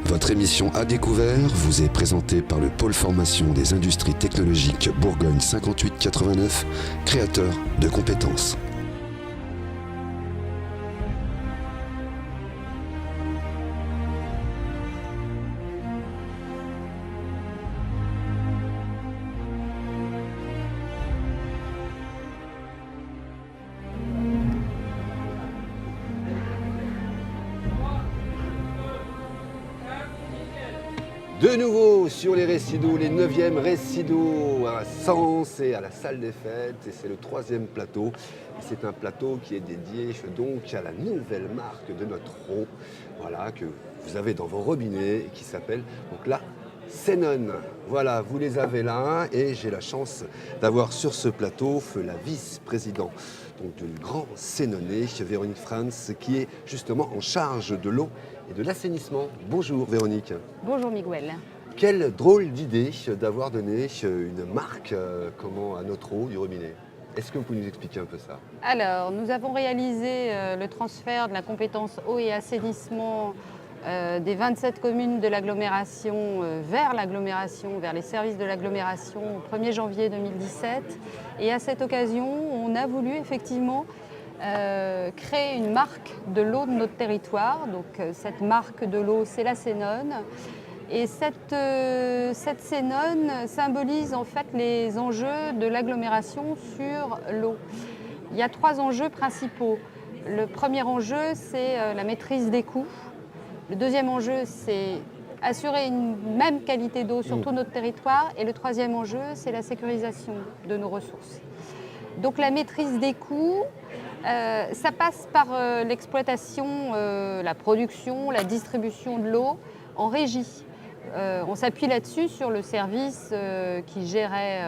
Votre émission À Découvert vous est présentée par le pôle formation des industries technologiques Bourgogne 5889, créateur de compétences. De nouveau sur les récidus, les 9e récidus à Sens et à la salle des fêtes. Et c'est le 3e plateau. Et c'est un plateau qui est dédié donc à la nouvelle marque de notre eau, voilà, que vous avez dans vos robinets et qui s'appelle donc la Sénone. Voilà, vous les avez là et j'ai la chance d'avoir sur ce plateau la vice-présidente donc du grand Sénonais, Véronique Franz, qui est justement en charge de l'eau et de l'assainissement. Bonjour Véronique. Bonjour Miguel. Quelle drôle d'idée d'avoir donné une marque à notre eau du robinet. Est-ce que vous pouvez nous expliquer un peu ça? Alors, nous avons réalisé le transfert de la compétence eau et assainissement des 27 communes de l'agglomération vers les services de l'agglomération au 1er janvier 2017. Et à cette occasion, on a voulu effectivement créer une marque de l'eau de notre territoire. Donc cette marque de l'eau, c'est la Sénone. Et cette Sénone symbolise en fait les enjeux de l'agglomération sur l'eau. Il y a 3 enjeux principaux. Le premier enjeu, c'est la maîtrise des coûts. Le deuxième enjeu, c'est assurer une même qualité d'eau sur tout notre territoire. Et le troisième enjeu, c'est la sécurisation de nos ressources. Donc la maîtrise des coûts, ça passe par l'exploitation, la production, la distribution de l'eau en régie. On s'appuie là-dessus sur le service qui gérait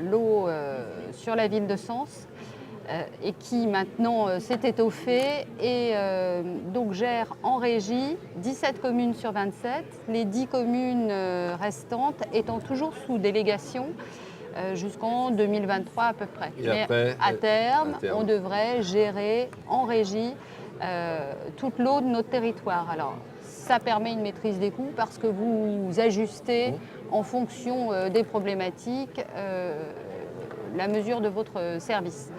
l'eau sur la ville de Sens et qui maintenant s'est étoffé et donc gère en régie 17 communes sur 27, les 10 communes restantes étant toujours sous délégation jusqu'en 2023 à peu près. Et après, à terme, on devrait gérer en régie toute l'eau de notre territoire. Alors, ça permet une maîtrise des coûts parce que vous ajustez en fonction des problématiques la mesure de votre service.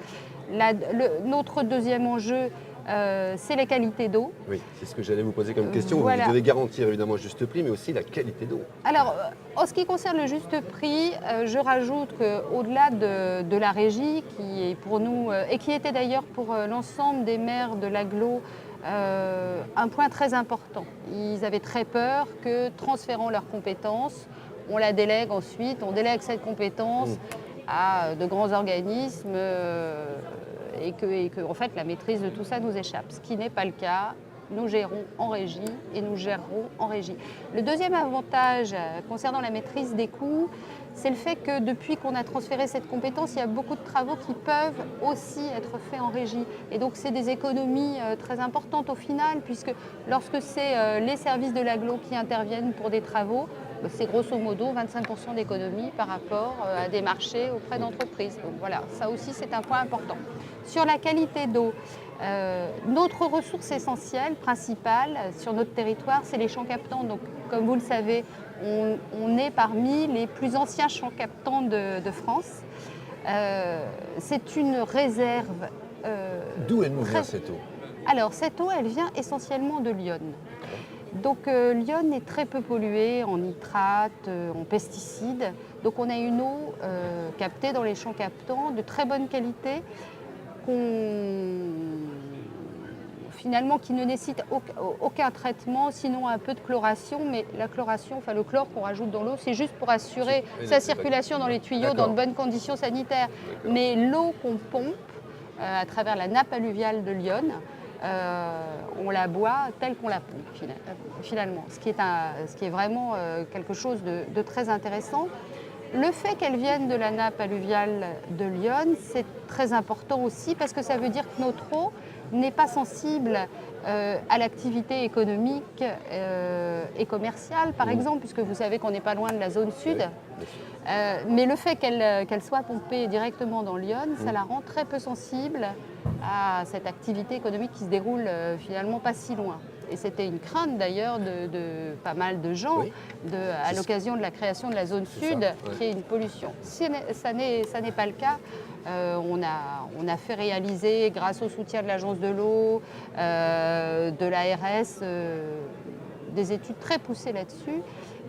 Notre deuxième enjeu, c'est la qualité d'eau. Oui, c'est ce que j'allais vous poser comme question. Voilà. Vous devez garantir évidemment le juste prix, mais aussi la qualité d'eau. Alors, en ce qui concerne le juste prix, je rajoute qu'au-delà de la régie, qui est pour nous, et qui était d'ailleurs pour l'ensemble des maires de l'agglo, un point très important. Ils avaient très peur que, transférant leurs compétences, on la délègue ensuite, on délègue cette compétence à de grands organismes et que en fait, la maîtrise de tout ça nous échappe. Ce qui n'est pas le cas. Nous gérons en régie et nous gérerons en régie. Le deuxième avantage concernant la maîtrise des coûts, c'est le fait que depuis qu'on a transféré cette compétence, il y a beaucoup de travaux qui peuvent aussi être faits en régie. Et donc c'est des économies très importantes au final, puisque lorsque c'est les services de l'agglo qui interviennent pour des travaux, c'est grosso modo 25% d'économie par rapport à des marchés auprès d'entreprises. Donc voilà, ça aussi c'est un point important. Sur la qualité d'eau, notre ressource essentielle, principale sur notre territoire, c'est les champs captants. Donc, comme vous le savez, on est parmi les plus anciens champs captants de France. C'est une réserve. D'où elle nous vient cette eau? Alors, cette eau, elle vient essentiellement de l'Yonne. Donc, l'Yonne est très peu polluée en nitrates, en pesticides. Donc, on a une eau captée dans les champs captants de très bonne qualité, finalement qui ne nécessite aucun traitement, sinon un peu de chloration, mais la chloration, enfin le chlore qu'on rajoute dans l'eau, c'est juste pour assurer sa circulation dans les tuyaux dans de bonnes conditions sanitaires. Mais l'eau qu'on pompe à travers la nappe alluviale de l'Yonne, on la boit telle qu'on la pompe finalement, ce qui est vraiment quelque chose de très intéressant. Le fait qu'elle vienne de la nappe alluviale de l'Yonne, c'est très important aussi parce que ça veut dire que notre eau n'est pas sensible à l'activité économique et commerciale, par exemple, puisque vous savez qu'on n'est pas loin de la zone sud. Mais le fait qu'elle soit pompée directement dans l'Yonne, ça la rend très peu sensible à cette activité économique qui se déroule finalement pas si loin. et c'était une crainte d'ailleurs de pas mal de gens Oui. à l'occasion de la création de la zone C'est sud, ça, ouais. qui est une pollution. Si ça n'est pas le cas, on a fait réaliser, grâce au soutien de l'Agence de l'eau, de l'ARS, des études très poussées là-dessus.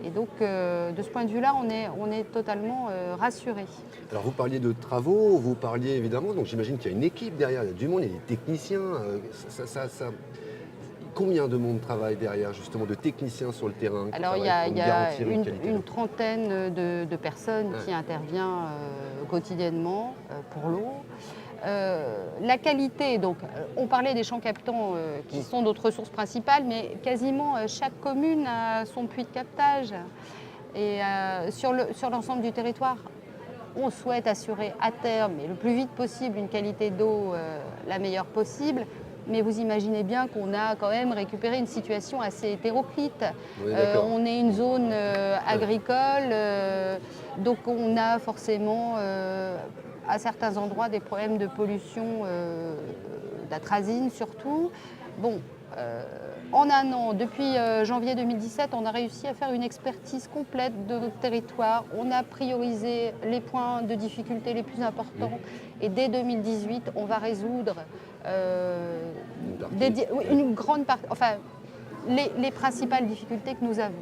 Et donc, de ce point de vue-là, on est totalement rassurés. Alors vous parliez de travaux, vous parliez évidemment, donc j'imagine qu'il y a une équipe derrière, il y a du monde, il y a des techniciens. Combien de monde travaille derrière, justement, de techniciens sur le terrain qui Alors, il y travaillent pour a garantir une qualité une d'eau? trentaine de personnes qui interviennent quotidiennement pour l'eau. La qualité, donc, on parlait des champs captants qui sont notre ressource principale, mais quasiment chaque commune a son puits de captage. Et sur l'ensemble du territoire, on souhaite assurer à terme, et le plus vite possible, une qualité d'eau la meilleure possible. Mais vous imaginez bien qu'on a quand même récupéré une situation assez hétéroclite. Oui, d'accord. On est une zone agricole, donc on a forcément à certains endroits des problèmes de pollution, d'atrazine surtout. Bon, en un an, depuis janvier 2017, on a réussi à faire une expertise complète de notre territoire. On a priorisé les points de difficulté les plus importants. Et dès 2018, on va résoudre une grande partie, enfin, les principales difficultés que nous avons.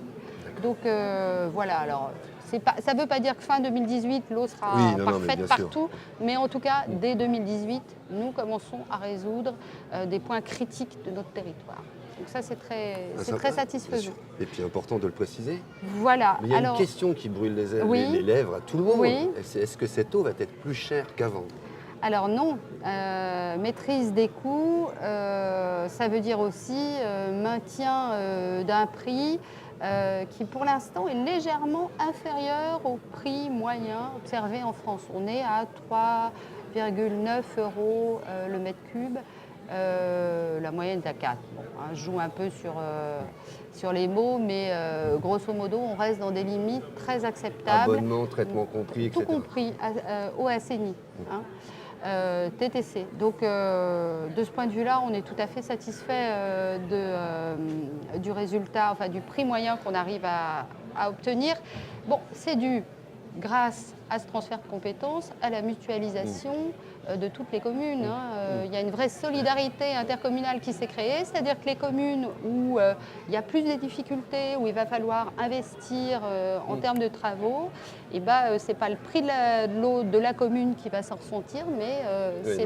Donc voilà, alors ça ne veut pas dire que fin 2018, l'eau sera parfaite partout, mais en tout cas, dès 2018, nous commençons à résoudre des points critiques de notre territoire. Donc ça, c'est très satisfaisant. Et puis important de le préciser. Voilà. Mais il y a une question qui brûle les lèvres à tout le monde. Oui. Est-ce que cette eau va être plus chère qu'avant? Alors non, maîtrise des coûts, ça veut dire aussi maintien d'un prix qui pour l'instant est légèrement inférieur au prix moyen observé en France. On est à 3,9 € le mètre cube. La moyenne est à 4. Bon, hein, je joue un peu sur les mots, mais grosso modo, on reste dans des limites très acceptables. Abonnement, traitement compris, etc. Tout compris, eau assainie, hein, TTC. Donc, de ce point de vue-là, on est tout à fait satisfait du résultat, enfin du prix moyen qu'on arrive à obtenir. Bon, c'est dû grâce à ce transfert de compétences, à la mutualisation de toutes les communes. Il y a une vraie solidarité intercommunale qui s'est créée, c'est-à-dire que les communes où il y a plus de difficultés, où il va falloir investir en termes de travaux, et ce n'est pas le prix de l'eau de la commune qui va s'en ressentir, mais c'est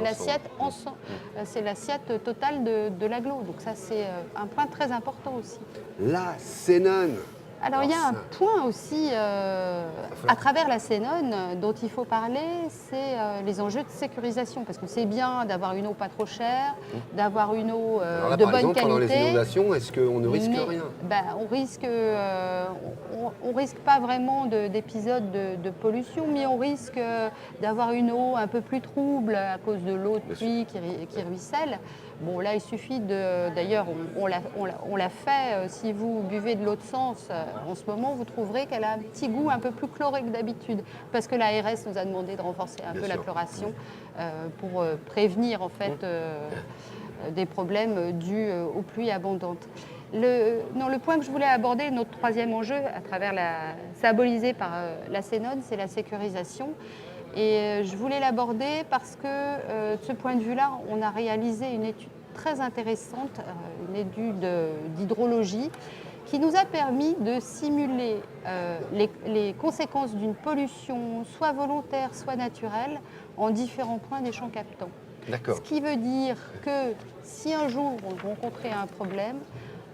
l'assiette totale de l'agglo. Donc ça, c'est un point très important aussi. La Sénone. Alors il y a un point aussi à travers la Sénone dont il faut parler, c'est les enjeux de sécurisation. Parce que c'est bien d'avoir une eau pas trop chère, d'avoir une eau de bonne qualité. Pendant les inondations, est-ce qu'on ne risque rien? On risque pas vraiment d'épisodes de pollution, mais on risque d'avoir une eau un peu plus trouble à cause de l'eau de pluie qui ruisselle. Bon, là, il suffit d'ailleurs, on l'a fait, si vous buvez de l'eau de Sens en ce moment, vous trouverez qu'elle a un petit goût un peu plus chloré que d'habitude, parce que l'ARS nous a demandé de renforcer un peu la chloration pour prévenir en fait des problèmes dus aux pluies abondantes. Le point que je voulais aborder, notre troisième enjeu, à travers symbolisé par la Sénone, c'est la sécurisation. Et je voulais l'aborder parce que de ce point de vue-là, on a réalisé une étude très intéressante, une étude d'hydrologie, qui nous a permis de simuler les conséquences d'une pollution, soit volontaire, soit naturelle, en différents points des champs captants. D'accord. Ce qui veut dire que si un jour on rencontrait un problème,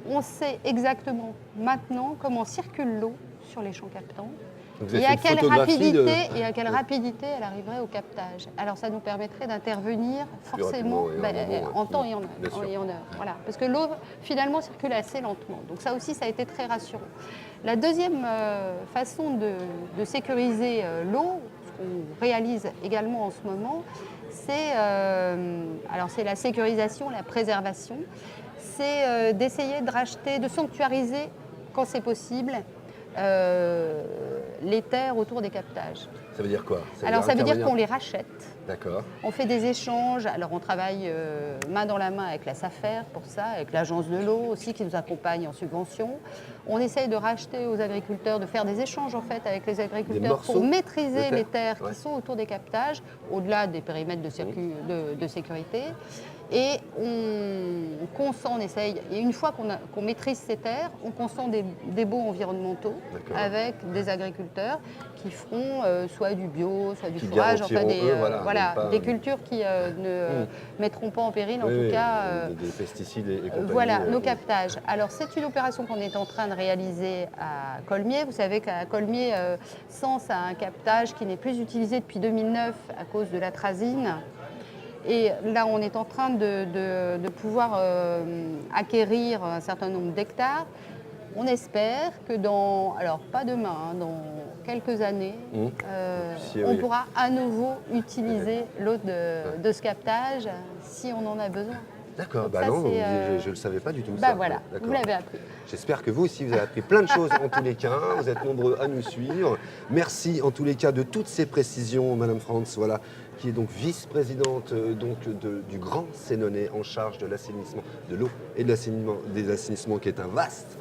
on sait exactement maintenant comment circule l'eau sur les champs captants. Et à quelle rapidité elle arriverait au captage. Alors ça nous permettrait d'intervenir forcément en temps et en heure. Voilà. Parce que l'eau finalement circule assez lentement. Donc ça aussi, ça a été très rassurant. La deuxième façon de sécuriser l'eau, ce qu'on réalise également en ce moment, c'est la sécurisation, la préservation. C'est d'essayer de racheter, de sanctuariser quand c'est possible, les terres autour des captages. Ça veut dire quoi? Alors ça veut dire qu'on les rachète. D'accord. On fait des échanges, alors on travaille main dans la main avec la SAFER pour ça, avec l'agence de l'eau aussi qui nous accompagne en subvention. On essaye de racheter aux agriculteurs, de faire des échanges en fait avec les agriculteurs pour maîtriser les terres qui sont autour des captages, au-delà des périmètres de sécurité. Et on consent, on essaye, et une fois qu'on maîtrise ces terres, on consent des baux environnementaux avec des agriculteurs qui feront soit du bio, soit du fourrage, enfin des cultures qui ne mettront pas en péril, en tout cas, des pesticides et compagnie. Voilà, nos captages. Alors c'est une opération qu'on est en train de réaliser à Colmiers. Vous savez qu'à Colmiers, Sens a un captage qui n'est plus utilisé depuis 2009 à cause de l'atrazine. Et là, on est en train de pouvoir acquérir un certain nombre d'hectares. On espère que alors pas demain, dans quelques années, on pourra à nouveau utiliser l'eau de ce captage si on en a besoin. D'accord, je ne le savais pas du tout. Voilà, vous l'avez appris. J'espère que vous aussi, vous avez appris plein de choses en tous les cas. Vous êtes nombreux à nous suivre. Merci en tous les cas de toutes ces précisions, Madame Frantz, voilà, qui est donc vice-présidente du Grand Sénonais en charge de l'assainissement de l'eau et de des assainissements, qui est un vaste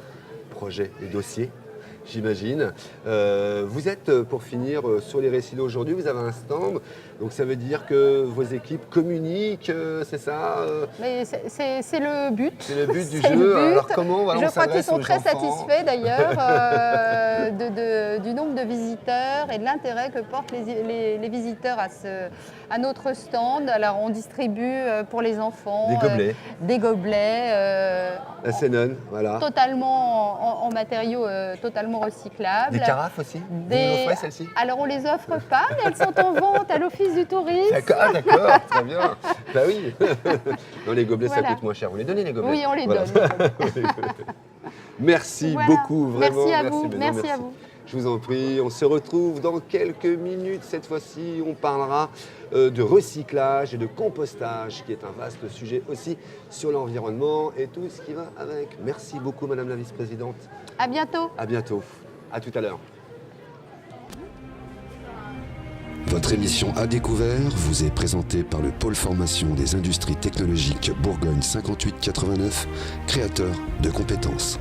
projet et dossier, j'imagine. Vous êtes, pour finir, sur les récits d'aujourd'hui, vous avez un stand, donc ça veut dire que vos équipes communiquent, c'est ça? Mais c'est le but. C'est le but du jeu. Alors comment Je crois qu'ils sont très satisfaits d'ailleurs du nombre de visiteurs et de l'intérêt que portent les visiteurs à notre stand. Alors on distribue pour les enfants des gobelets. La Sénonne, voilà. Totalement en matériaux totalement recyclables. Des carafes aussi? Vous nous offrez celles-ci? Alors on les offre pas, mais elles sont en vente à l'Office du tourisme. D'accord, très bien. Bah oui. Non, les gobelets, ça coûte moins cher. Vous les donnez, les gobelets? Oui, on les donne. Merci beaucoup, vraiment. Merci à vous. Je vous en prie, on se retrouve dans quelques minutes. Cette fois-ci, on parlera de recyclage et de compostage, qui est un vaste sujet aussi sur l'environnement et tout ce qui va avec. Merci beaucoup, Madame la Vice-Présidente. À bientôt. À bientôt. À tout à l'heure. Votre émission À Découvert vous est présentée par le Pôle Formation des Industries Technologiques Bourgogne 5889, créateur de compétences.